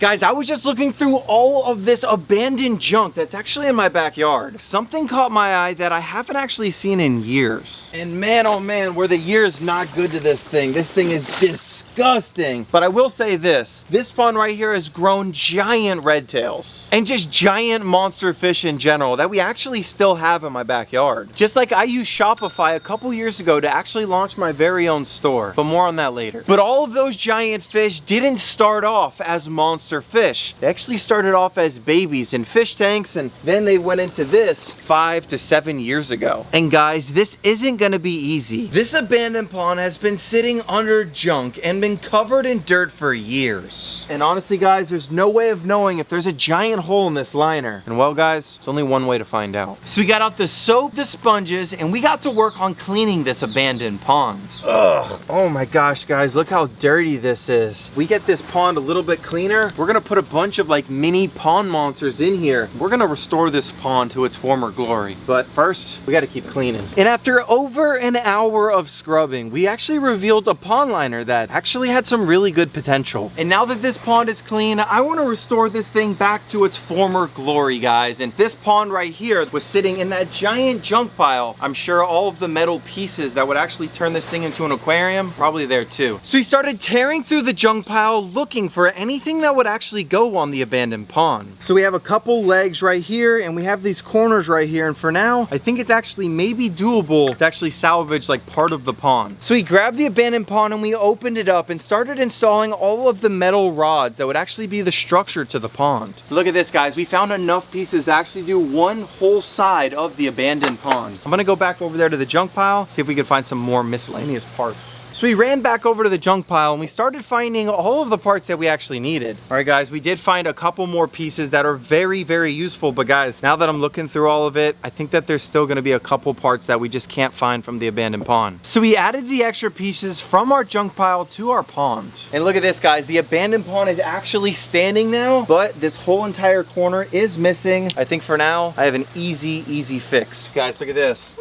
Guys, I was just looking through all of this abandoned junk that's actually in my backyard. Something caught my eye that I haven't actually seen in years. And man, oh man, were the years not good to this thing. This thing is disgusting. But I will say this pond right here has grown giant red tails and just giant monster fish in general that we actually still have in my backyard. Just like I used Shopify a couple years ago to actually launch my very own store, but more on that later. But all of those giant fish didn't start off as monster fish. They actually started off as babies in fish tanks, and then they went into this 5 to 7 years ago. And guys, this isn't gonna be easy. This abandoned pond has been sitting under junk and been covered in dirt for years. And honestly guys, there's no way of knowing if there's a giant hole in this liner. And well guys, there's only one way to find out. So we got out the soap, the sponges, and we got to work on cleaning this abandoned pond. Ugh, oh my gosh guys, look how dirty this is. We get this pond a little bit cleaner, we're gonna put a bunch of like mini pond monsters in here. We're gonna restore this pond to its former glory. But first, we gotta keep cleaning. And after over an hour of scrubbing, we actually revealed a pond liner that actually had some really good potential. And now that this pond is clean, I wanna restore this thing back to its former glory, guys. And this pond right here was sitting in that giant junk pile. I'm sure all of the metal pieces that would actually turn this thing into an aquarium, probably there too. So we started tearing through the junk pile looking for anything that would actually go on the abandoned pond. So we have a couple legs right here and we have these corners right here, and for now I think it's actually maybe doable to actually salvage like part of the pond. So we grabbed the abandoned pond and we opened it up and started installing all of the metal rods that would actually be the structure to the pond. Look at this guys, we found enough pieces to actually do one whole side of the abandoned pond. I'm gonna go back over there to the junk pile, see if we can find some more miscellaneous parts. So we ran back over to the junk pile and we started finding all of the parts that we actually needed. All right guys, we did find a couple more pieces that are very, very useful, but guys, now that I'm looking through all of it, I think that there's still gonna be a couple parts that we just can't find from the abandoned pond. So we added the extra pieces from our junk pile to our pond. And look at this guys, the abandoned pond is actually standing now, but this whole entire corner is missing. I think for now, I have an easy fix. Guys, look at this.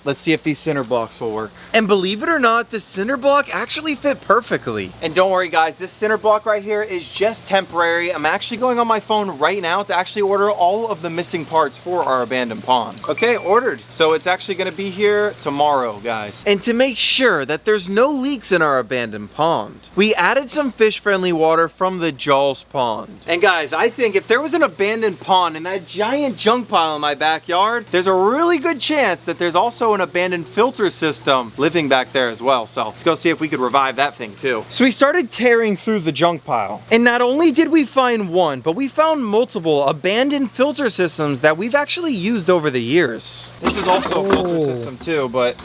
Let's see if these cinder blocks will work. And believe it or not, the cinder block actually fit perfectly. And don't worry guys, this cinder block right here is just temporary. I'm actually going on my phone right now to actually order all of the missing parts for our abandoned pond. Okay, ordered. So it's actually gonna be here tomorrow, guys. And to make sure that there's no leaks in our abandoned pond, we added some fish-friendly water from the Jaws pond. And guys, I think if there was an abandoned pond in that giant junk pile in my backyard, there's a really good chance that there's also an abandoned filter system living back there as well. So let's go see if we could revive that thing too. So we started tearing through the junk pile. And not only did we find one, but we found multiple abandoned filter systems that we've actually used over the years. This is also a filter system too, but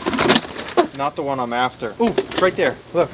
not the one I'm after. Ooh, it's right there. Look,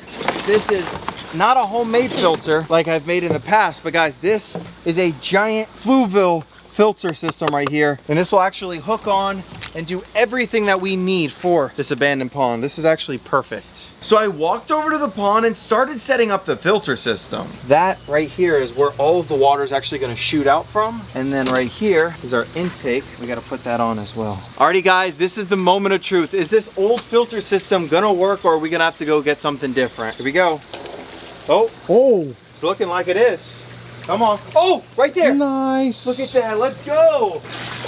this is not a homemade filter like I've made in the past, but guys, this is a giant fluvial filter system right here. And this will actually hook on and do everything that we need for this abandoned pond. This is actually perfect. So I walked over to the pond and started setting up the filter system. That right here is where all of the water is actually gonna shoot out from. And then right here is our intake. We gotta put that on as well. Alrighty guys, this is the moment of truth. Is this old filter system gonna work, or are we gonna have to go get something different? Here we go. Oh, it's looking like it is. Come on. Oh, right there. Nice. Look at that. Let's go.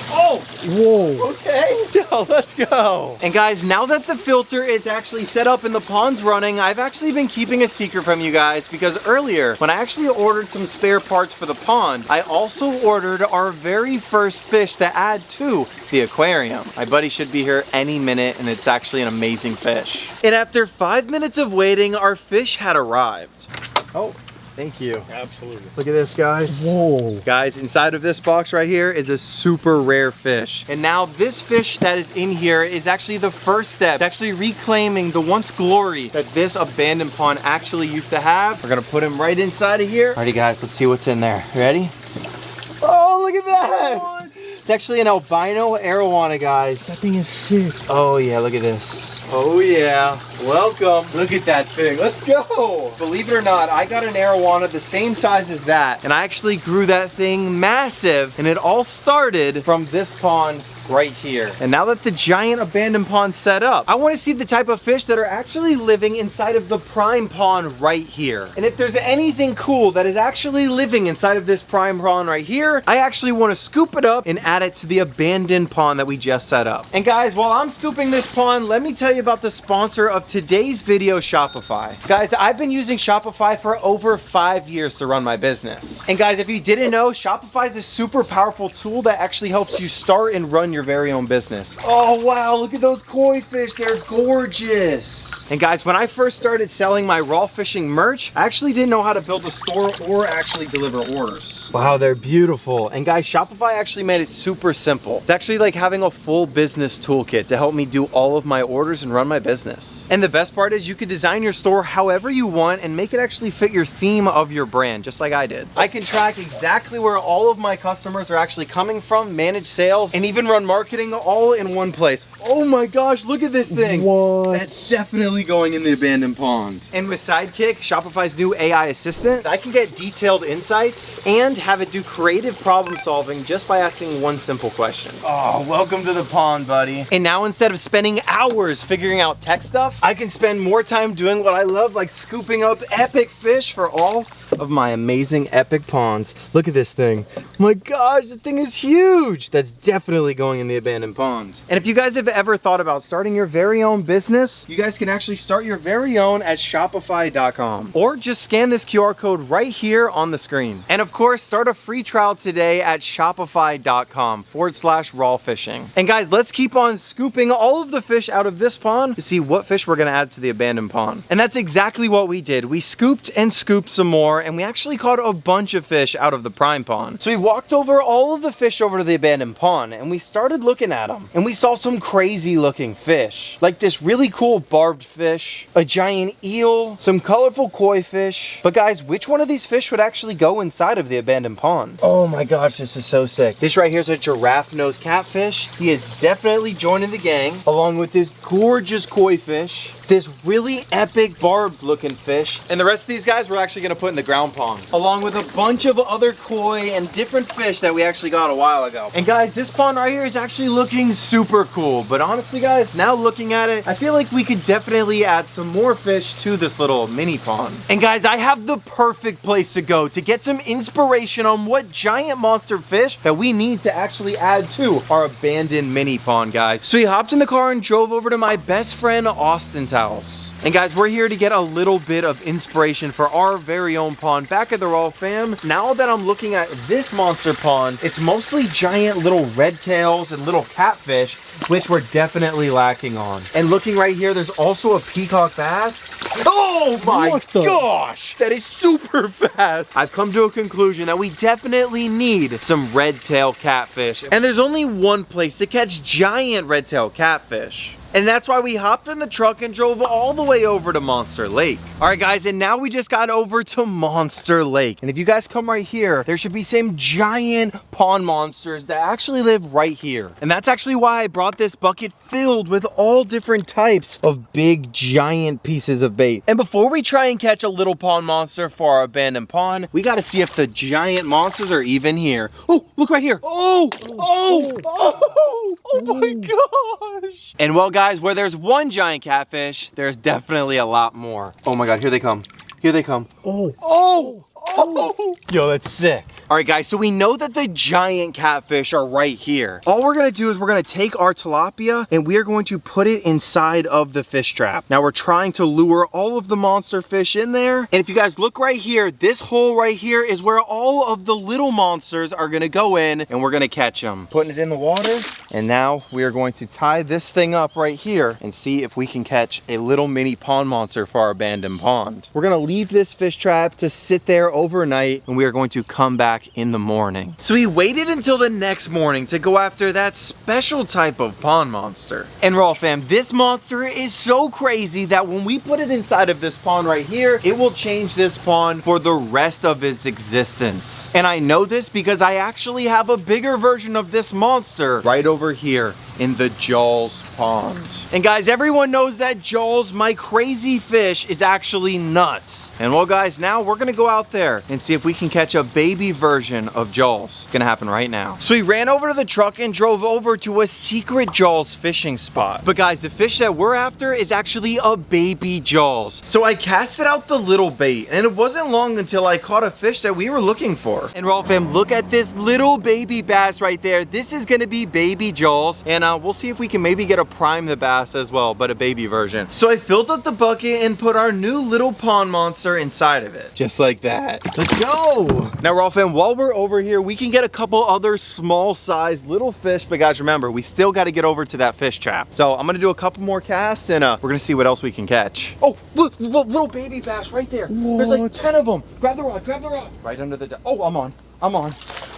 Oh. Whoa. Okay. Yo, let's go. And guys, now that the filter is actually set up and the pond's running, I've actually been keeping a secret from you guys, because earlier, when I actually ordered some spare parts for the pond, I also ordered our very first fish to add to the aquarium. My buddy should be here any minute, and it's actually an amazing fish. And after 5 minutes of waiting, our fish had arrived. Oh. Thank you. Absolutely. Look at this, guys. Whoa. Guys, inside of this box right here is a super rare fish. And now this fish that is in here is actually the first step to actually reclaiming the once glory that this abandoned pond actually used to have. We're gonna put him right inside of here. Alrighty guys, let's see what's in there. Ready? Oh, look at that! What? It's actually an albino arowana, guys. That thing is sick. Oh yeah, look at this. Oh yeah. Welcome. Look at that thing. Let's go. Believe it or not, I got an arowana the same size as that, and I actually grew that thing massive, and it all started from this pond right here. And now that the giant abandoned pond's set up, I want to see the type of fish that are actually living inside of the prime pond right here. And if there's anything cool that is actually living inside of this prime pond right here, I actually want to scoop it up and add it to the abandoned pond that we just set up. And guys, while I'm scooping this pond, let me tell you about the sponsor of today's video, Shopify. Guys, I've been using Shopify for over 5 years to run my business. And guys, if you didn't know, Shopify is a super powerful tool that actually helps you start and run your very own business. Oh wow, look at those koi fish, they're gorgeous. And guys, when I first started selling my raw fishing merch, I actually didn't know how to build a store or actually deliver orders. Wow, they're beautiful. And guys, Shopify actually made it super simple. It's actually like having a full business toolkit to help me do all of my orders and run my business. And the best part is you can design your store however you want and make it actually fit your theme of your brand, just like I did. I can track exactly where all of my customers are actually coming from, manage sales, and even run marketing all in one place. Oh my gosh, look at this thing. What? That's definitely going in the abandoned pond. And with Sidekick, Shopify's new AI assistant, I can get detailed insights and have it do creative problem solving just by asking one simple question. Oh, welcome to the pond, buddy. And now instead of spending hours figuring out tech stuff, I can spend more time doing what I love, like scooping up epic fish for all of my amazing epic ponds. Look at this thing. Oh my gosh, the thing is huge. That's definitely going in the abandoned pond. And if you guys have ever thought about starting your very own business, you guys can actually start your very own at shopify.com, or just scan this QR code right here on the screen. And of course, start a free trial today at shopify.com/rawwfishing. And guys, let's keep on scooping all of the fish out of this pond to see what fish we're gonna add to the abandoned pond. And that's exactly what we did. We scooped and scooped some more, and we actually caught a bunch of fish out of the prime pond. So we walked over all of the fish over to the abandoned pond, and we started looking at them, and we saw some crazy looking fish, like this really cool barbed fish, a giant eel, some colorful koi fish. But guys, which one of these fish would actually go inside of the abandoned pond? Oh my gosh, this is so sick. This right here is a giraffe nose catfish. He is definitely joining the gang, along with this gorgeous koi fish, this really epic barbed looking fish, and the rest of these guys we're actually gonna put in the ground pond, along with a bunch of other koi and different fish that we actually got a while ago. And guys, this pond right here is actually looking super cool, but honestly guys, now looking at it, I feel like we could definitely add some more fish to this little mini pond. And guys, I have the perfect place to go to get some inspiration on what giant monster fish that we need to actually add to our abandoned mini pond, guys. So we hopped in the car and drove over to my best friend Austin's house. And guys, we're here to get a little bit of inspiration for our very own pond back at the Raw fam. Now that I'm looking at this monster pond, it's mostly giant little red tails and little catfish, which we're definitely lacking on. And looking right here, there's also a peacock bass. Oh my gosh, that is super fast. I've come to a conclusion that we definitely need some red tail catfish. And there's only one place to catch giant red tail catfish. And that's why we hopped in the truck and drove all the way over to Monster Lake. All right, guys, and now we just got over to Monster Lake. And if you guys come right here, there should be some giant pond monsters that actually live right here. And that's actually why I brought this bucket filled with all different types of big, giant pieces of bait. And before we try and catch a little pond monster for our abandoned pond, we gotta see if the giant monsters are even here. Oh, look right here. Oh my gosh. And well, guys, where there's one giant catfish, there's definitely a lot more. Oh my God, here they come. Here they come. Oh. Yo, that's sick. All right, guys, so we know that the giant catfish are right here. All we're gonna do is we're gonna take our tilapia and we are going to put it inside of the fish trap. Now we're trying to lure all of the monster fish in there. And if you guys look right here, this hole right here is where all of the little monsters are gonna go in and we're gonna catch them. Putting it in the water. And now we are going to tie this thing up right here and see if we can catch a little mini pond monster for our abandoned pond. We're gonna leave this fish trap to sit there overnight and we are going to come back back in the morning. So we waited until the next morning to go after that special type of pond monster. And Raw fam, this monster is so crazy that when we put it inside of this pond right here, it will change this pond for the rest of its existence. And I know this because I actually have a bigger version of this monster right over here in the Jaws pond. And guys, everyone knows that Jaws, my crazy fish, is actually nuts. And well guys, now we're gonna go out there and see if we can catch a baby version of Jaws. It's gonna happen right now. So we ran over to the truck and drove over to a secret Jaws fishing spot. But guys, the fish that we're after is actually a baby Jaws. So I casted out the little bait, and it wasn't long until I caught a fish that we were looking for. And Raw fam, look at this little baby bass right there. This is gonna be baby Jaws, and we'll see if we can maybe get a prime the bass as well, but a baby version. So I filled up the bucket and put our new little pond monster inside of it. Just like that. Let's go! Now Raw fam, while we're over here, we can get a couple other small sized little fish, but guys remember, we still got to get over to that fish trap. So I'm gonna do a couple more casts and we're gonna see what else we can catch. Oh, look, little baby bass right there. What? There's like 10 of them. Grab the rod, grab the rod. Right under the, oh, I'm on.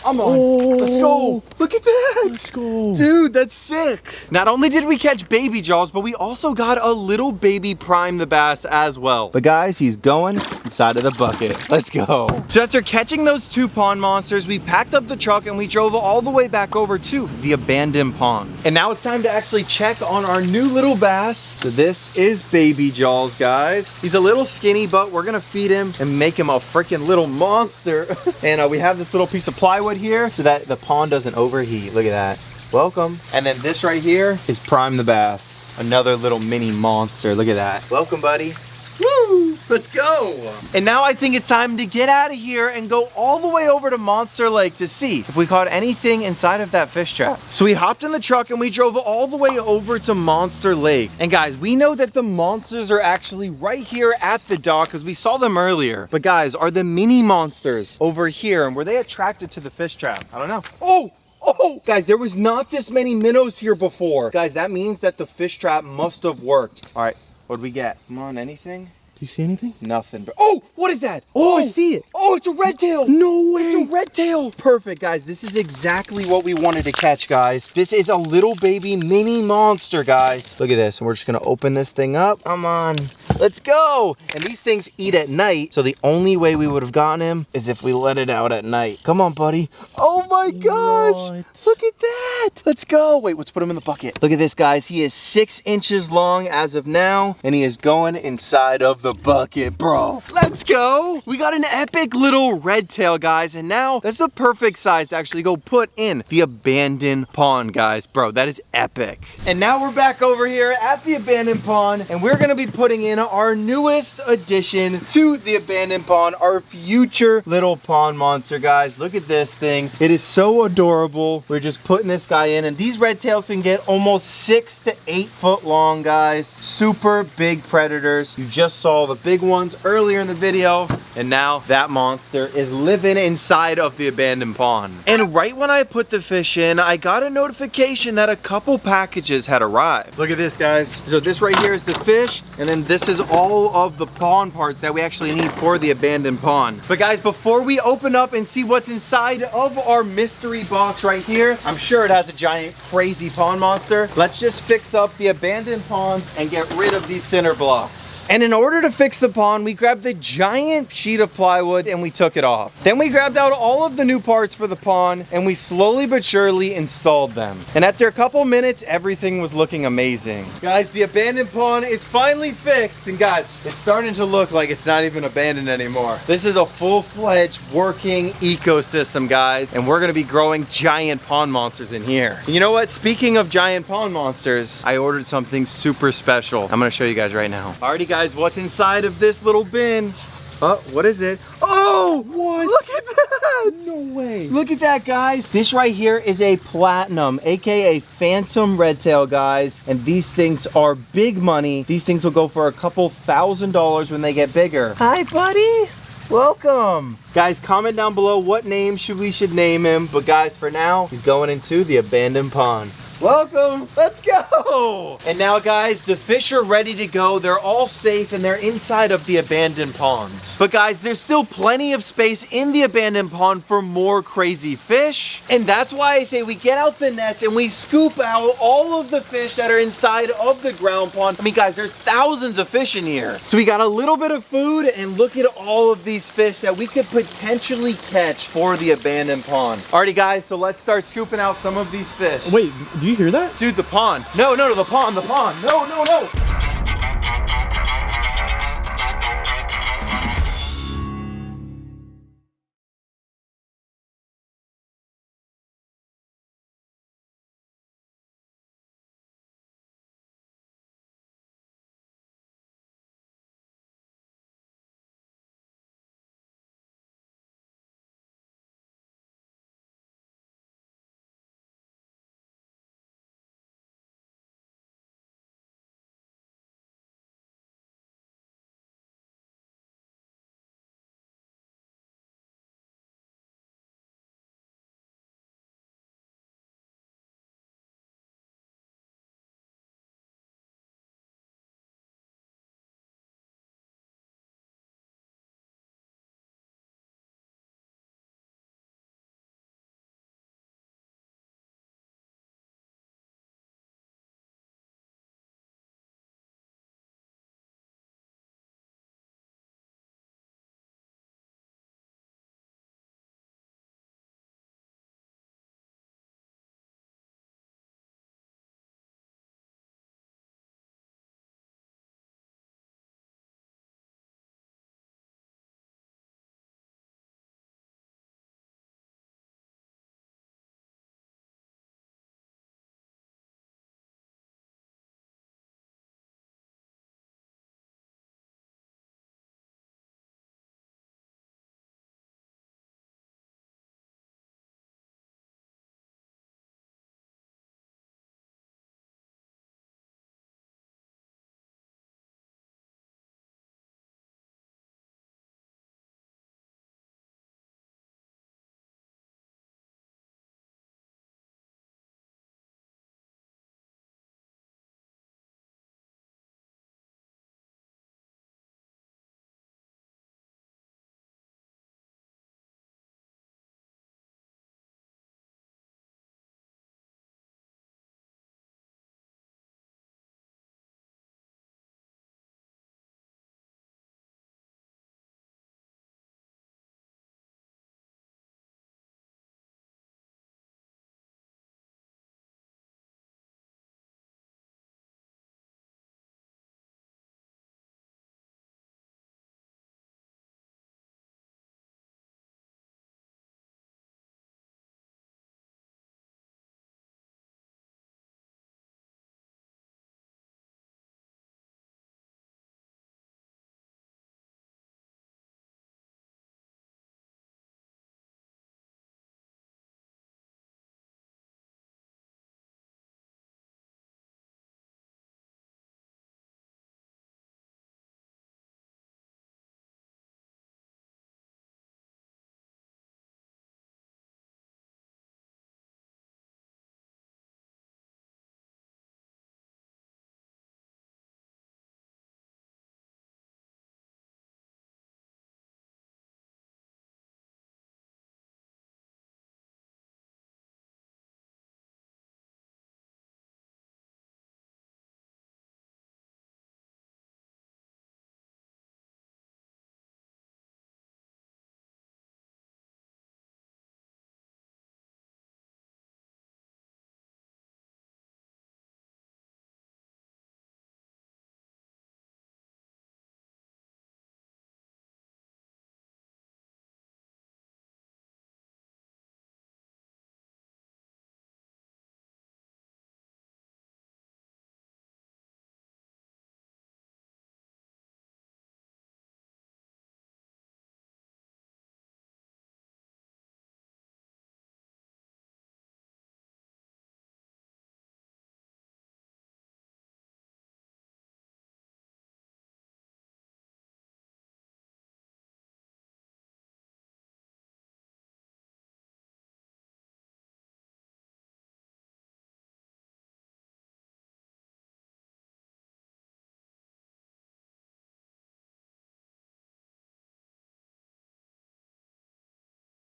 Oh, let's go. Look at that. Let's go. Dude, that's sick. Not only did we catch baby Jaws, but we also got a little baby prime the bass as well. But guys, he's going inside of the bucket. Let's go. So after catching those two pond monsters, we packed up the truck and we drove all the way back over to the abandoned pond. And now it's time to actually check on our new little bass. So this is baby Jaws, guys. He's a little skinny, but we're gonna feed him and make him a freaking little monster. And we have this little piece of plywood here so that the pond doesn't overheat. Look at that. Welcome. And then this right here is Prime the Bass. Another little mini monster. Look at that. Welcome, buddy. Woo! Let's go! And now I think it's time to get out of here and go all the way over to Monster Lake to see if we caught anything inside of that fish trap. So we hopped in the truck and we drove all the way over to Monster Lake. And guys, we know that the monsters are actually right here at the dock because we saw them earlier. But guys, are the mini monsters over here, and were they attracted to the fish trap? I don't know. Oh, guys, there was not this many minnows here before. Guys, that means that the fish trap must have worked. All right. What'd we get? Come on, anything? Do you see anything? Nothing. But oh, what is that? Oh, I see it. Oh, it's a red tail. No way. It's a red tail. Perfect, guys. This is exactly what we wanted to catch, guys. This is a little baby mini monster, guys. Look at this. And we're just going to open this thing up. Come on. Let's go. And these things eat at night. So the only way we would have gotten him is if we let it out at night. Come on, buddy. Oh my gosh. What? Look at that. Let's go. Wait, let's put him in the bucket. Look at this, guys. He is 6 inches long as of now. And he is going inside of the bucket, bro. Let's go. We got an epic little red tail, guys, and now that's the perfect size to actually go put in the abandoned pond, guys. Bro, that is epic. And now we're back over here at the abandoned pond, and we're gonna be putting in our newest addition to the abandoned pond, our future little pond monster, guys. Look at this thing. It is so adorable. We're just putting this guy in, and these red tails can get almost 6 to 8 foot long, guys. Super big predators. You just saw the big ones earlier in the video, and now that monster is living inside of the abandoned pond. And right when I put the fish in, I got a notification that a couple packages had arrived. Look at this, guys. So this right here is the fish, and then this is all of the pond parts that we actually need for the abandoned pond. But guys, before we open up and see what's inside of our mystery box right here, I'm sure it has a giant crazy pond monster. Let's just fix up the abandoned pond and get rid of these cinder blocks. And in order to fix the pond, we grabbed the giant sheet of plywood and we took it off. Then we grabbed out all of the new parts for the pond and we slowly but surely installed them. And after a couple minutes, everything was looking amazing. Guys, the abandoned pond is finally fixed. And guys, it's starting to look like it's not even abandoned anymore. This is a full-fledged working ecosystem, guys. And we're gonna be growing giant pond monsters in here. And you know what? Speaking of giant pond monsters, I ordered something super special. I'm gonna show you guys right now. Alrighty, guys, what's inside of this little bin? Oh, what is it? Oh, what? Look at that! No way. Look at that, guys. This right here is a platinum, aka phantom red tail, guys. And these things are big money. These things will go for a couple $1,000s when they get bigger. Hi, buddy. Welcome. Guys, comment down below what name we should name him. But guys, for now, he's going into the abandoned pond. Welcome. Let's go. And now, guys, the fish are ready to go. They're all safe and they're inside of the abandoned pond. But guys, there's still plenty of space in the abandoned pond for more crazy fish. And that's why I say we get out the nets and we scoop out all of the fish that are inside of the ground pond. I mean, guys, there's thousands of fish in here. So we got a little bit of food and look at all of these fish that we could potentially catch for the abandoned pond. Alrighty, guys, so let's start scooping out some of these fish. Wait, do you hear that? Dude, the pond. No, the pond. No.